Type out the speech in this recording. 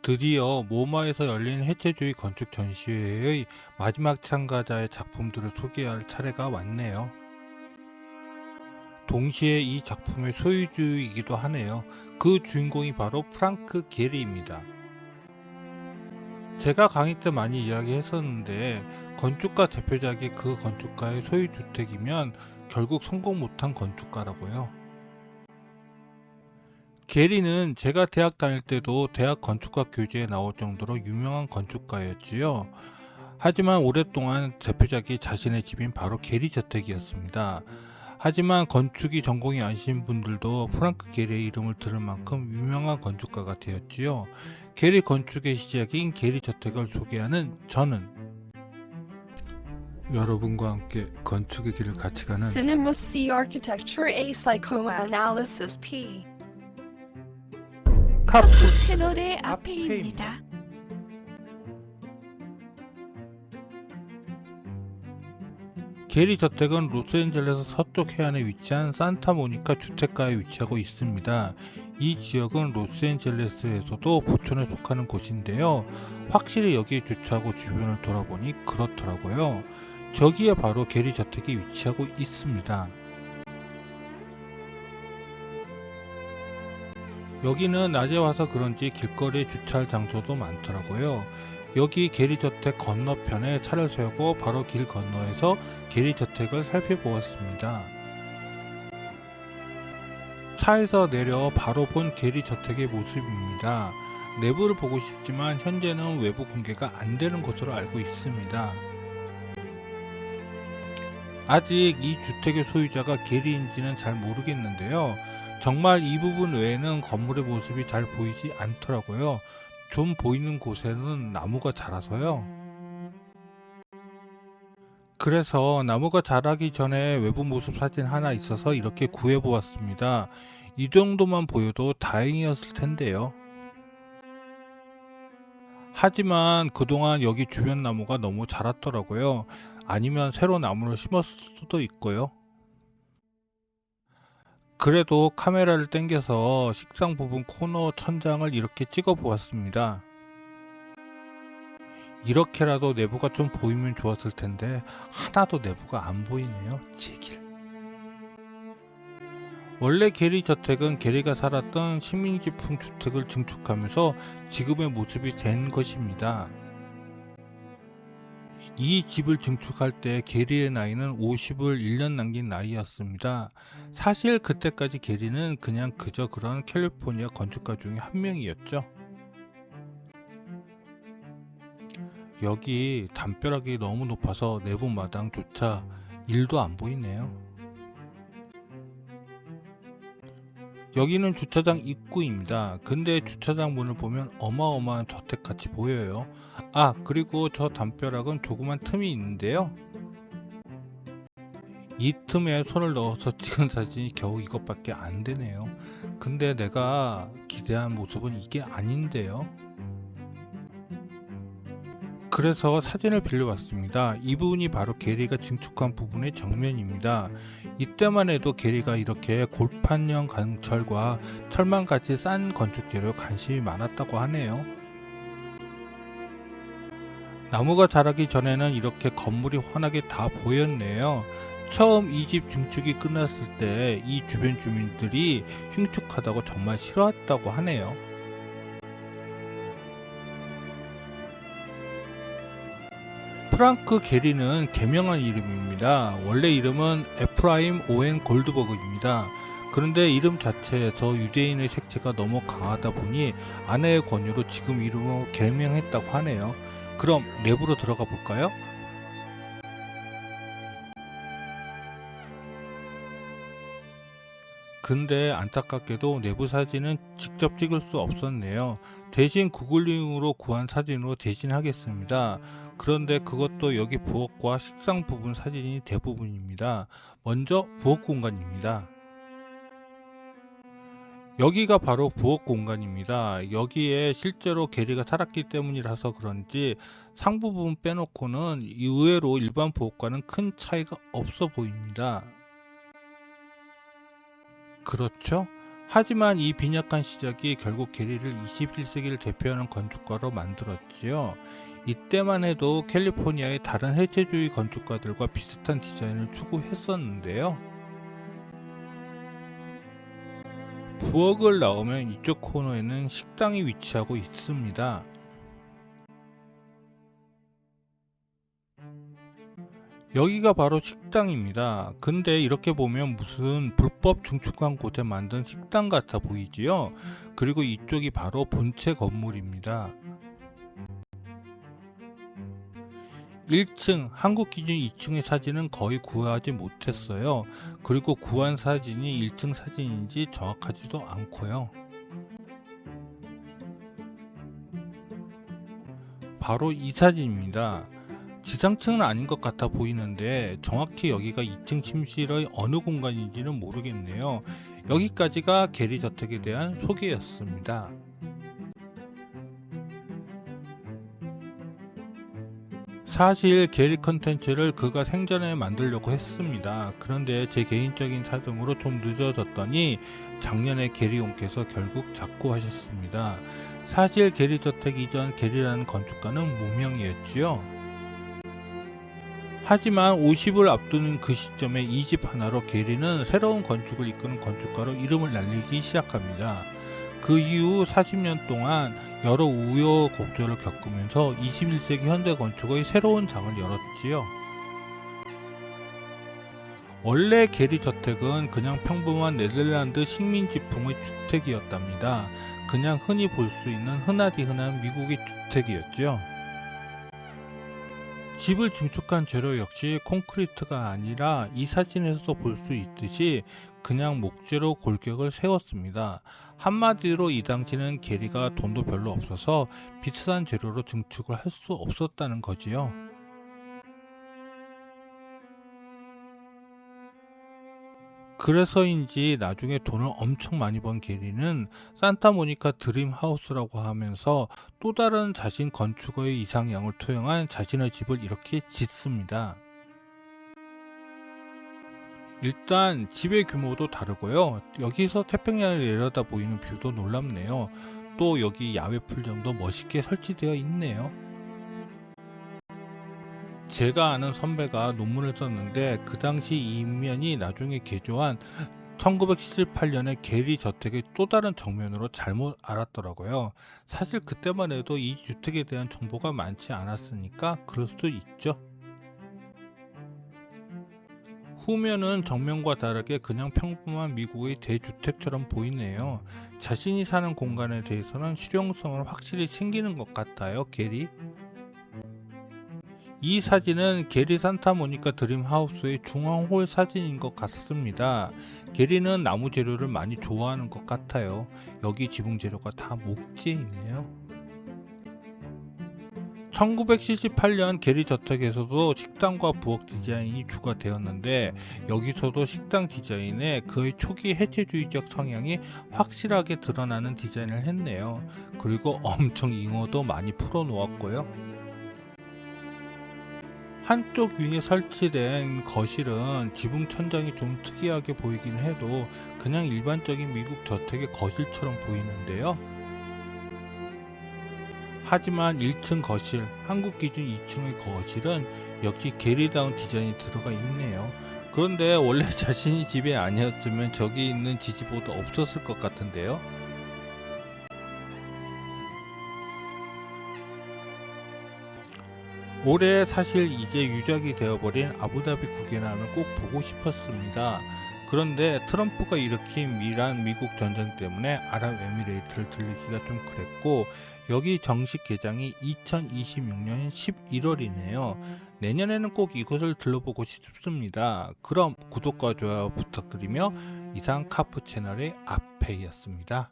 드디어 모마에서 열린 해체주의 건축 전시회의 마지막 참가자의 작품들을 소개할 차례가 왔네요. 동시에 이 작품의 소유주이기도 하네요. 그 주인공이 바로 프랑크 게리입니다. 제가 강의 때 많이 이야기했었는데 건축가 대표작이 그 건축가의 소유주택이면 결국 성공 못한 건축가라고요. 게리는 제가 대학 다닐 때도 대학 건축가 교재에 나올 정도로 유명한 건축가였지요. 하지만 오랫동안 대표작이 자신의 집인 바로 게리 저택이었습니다. 하지만 건축이 전공이 아니신 분들도 프랑크 게리의 이름을 들을 만큼 유명한 건축가가 되었지요. 게리 건축의 시작인 게리 저택을 소개하는 저는 여러분과 함께 건축의 길을 같이 가는 Cinema C Architecture A Psychoanalysis P 카프 채널의 앞에입니다. 게리 저택은 로스앤젤레스 서쪽 해안에 위치한 산타모니카 주택가에 위치하고 있습니다. 이 지역은 로스앤젤레스에서도 부촌에 속하는 곳인데요. 확실히 여기에 주차하고 주변을 돌아보니 그렇더라고요. 저기에 바로 게리 저택이 위치하고 있습니다. 여기는 낮에 와서 그런지 길거리에 주차할 장소도 많더라고요. 여기 게리저택 건너편에 차를 세우고 바로 길 건너에서 게리저택을 살펴보았습니다. 차에서 내려 바로 본 게리저택의 모습입니다. 내부를 보고 싶지만 현재는 외부 공개가 안 되는 것으로 알고 있습니다. 아직 이 주택의 소유자가 게리인지는 잘 모르겠는데요. 정말 이 부분 외에는 건물의 모습이 잘 보이지 않더라고요. 좀 보이는 곳에는 나무가 자라서요. 그래서 나무가 자라기 전에 외부 모습 사진 하나 있어서 이렇게 구해보았습니다. 이 정도만 보여도 다행이었을 텐데요. 하지만 그동안 여기 주변 나무가 너무 자랐더라고요. 아니면 새로 나무를 심었을 수도 있고요. 그래도 카메라를 당겨서 식당 부분 코너 천장을 이렇게 찍어 보았습니다. 이렇게라도 내부가 좀 보이면 좋았을 텐데 하나도 내부가 안 보이네요. 제길. 원래 게리 저택은 게리가 살았던 식민지풍 주택을 증축하면서 지금의 모습이 된 것입니다. 이 집을 증축할 때 게리의 나이는 50을 1년 남긴 나이였습니다. 사실 그때까지 게리는 그냥 그저 그런 캘리포니아 건축가 중에 한 명이었죠. 여기 담벼락이 너무 높아서 내부 마당조차 1도 안 보이네요. 여기는 주차장 입구입니다. 근데 주차장 문을 보면 어마어마한 저택같이 보여요. 아, 그리고 저 담벼락은 조그만 틈이 있는데요. 이 틈에 손을 넣어서 찍은 사진이 겨우 이것밖에 안 되네요. 근데 내가 기대한 모습은 이게 아닌데요. 그래서 사진을 빌려왔습니다. 이 부분이 바로 게리가 증축한 부분의 정면입니다. 이때만 해도 게리가 이렇게 골판형 강철과 철망같이 싼 건축재료에 관심이 많았다고 하네요. 나무가 자라기 전에는 이렇게 건물이 환하게 다 보였네요. 처음 이 집 증축이 끝났을 때 이 주변 주민들이 흉측하다고 정말 싫어했다고 하네요. 프랑크 게리는 개명한 이름입니다. 원래 이름은 에프라임 오웬 골드버그입니다. 그런데 이름 자체에서 유대인의 색채가 너무 강하다 보니 아내의 권유로 지금 이름으로 개명했다고 하네요. 그럼 내부로 들어가 볼까요? 근데 안타깝게도 내부 사진은 직접 찍을 수 없었네요. 대신 구글링으로 구한 사진으로 대신하겠습니다. 그런데 그것도 여기 부엌과 식당 부분 사진이 대부분입니다. 먼저 부엌 공간입니다. 여기가 바로 부엌 공간입니다. 여기에 실제로 게리가 살았기 때문이라서 그런지 상부분 빼놓고는 의외로 일반 부엌과는 큰 차이가 없어 보입니다. 그렇죠? 하지만 이 빈약한 시작이 결국 게리를 21세기를 대표하는 건축가로 만들었지요. 이때만 해도 캘리포니아의 다른 해체주의 건축가들과 비슷한 디자인을 추구했었는데요. 부엌을 나오면 이쪽 코너에는 식당이 위치하고 있습니다. 여기가 바로 식당입니다. 근데 이렇게 보면 무슨 불법 증축한 곳에 만든 식당 같아 보이지요? 그리고 이쪽이 바로 본체 건물입니다. 1층, 한국 기준 2층의 사진은 거의 구하지 못했어요. 그리고 구한 사진이 1층 사진인지 정확하지도 않고요. 바로 이 사진입니다. 지상층은 아닌 것 같아 보이는데 정확히 여기가 2층 침실의 어느 공간인지는 모르겠네요. 여기까지가 게리 저택에 대한 소개였습니다. 사실 게리 컨텐츠를 그가 생전에 만들려고 했습니다. 그런데 제 개인적인 사정으로 좀 늦어졌더니 작년에 게리온께서 결국 작고하셨습니다. 사실 게리 저택 이전 게리라는 건축가는 무명이었지요. 하지만 50을 앞두는 그 시점에 이 집 하나로 게리는 새로운 건축을 이끄는 건축가로 이름을 날리기 시작합니다. 그 이후 40년 동안 여러 우여곡절을 겪으면서 21세기 현대 건축의 새로운 장을 열었지요. 원래 게리 저택은 그냥 평범한 네덜란드 식민지풍의 주택이었답니다. 그냥 흔히 볼 수 있는 흔하디 흔한 미국의 주택이었죠. 집을 증축한 재료 역시 콘크리트가 아니라 이 사진에서도 볼 수 있듯이 그냥 목재로 골격을 세웠습니다. 한마디로 이 당시는 게리가 돈도 별로 없어서 비싼 재료로 증축을 할 수 없었다는 거지요. 그래서인지 나중에 돈을 엄청 많이 번 게리는 산타모니카 드림 하우스라고 하면서 또 다른 자신 건축의 이상향을 투영한 자신의 집을 이렇게 짓습니다. 일단 집의 규모도 다르고요. 여기서 태평양을 내려다 보이는 뷰도 놀랍네요. 또 여기 야외 풀장도 멋있게 설치되어 있네요. 제가 아는 선배가 논문을 썼는데 그 당시 이 인면이 나중에 개조한 1978년에 게리 저택의 또 다른 정면으로 잘못 알았더라고요. 사실 그때만 해도 이 주택에 대한 정보가 많지 않았으니까 그럴 수도 있죠. 후면은 정면과 다르게 그냥 평범한 미국의 대주택처럼 보이네요. 자신이 사는 공간에 대해서는 실용성을 확실히 챙기는 것 같아요, 게리. 이 사진은 게리 산타모니카 드림 하우스의 중앙홀 사진인 것 같습니다. 게리는 나무 재료를 많이 좋아하는 것 같아요. 여기 지붕 재료가 다 목재이네요. 1978년 게리 저택에서도 식당과 부엌 디자인이 주가 되었는데 여기서도 식당 디자인에 그의 초기 해체주의적 성향이 확실하게 드러나는 디자인을 했네요. 그리고 엄청 잉어도 많이 풀어 놓았고요. 한쪽 윙에 설치된 거실은 지붕 천장이 좀 특이하게 보이긴 해도 그냥 일반적인 미국 저택의 거실처럼 보이는데요. 하지만 1층 거실, 한국 기준 2층의 거실은 역시 게리다운 디자인이 들어가 있네요. 그런데 원래 자신이 집에 아니었으면 저기 있는 지지보도 없었을 것 같은데요. 올해 사실 이제 유적이 되어버린 아부다비 국외난을 꼭 보고 싶었습니다. 그런데 트럼프가 일으킨 이란 미국 전쟁 때문에 아랍에미레이트를 들리기가 좀 그랬고 여기 정식 개장이 2026년 11월이네요. 내년에는 꼭 이곳을 들러보고 싶습니다. 그럼 구독과 좋아요 부탁드리며 이상 카프 채널의 앞페이였습니다.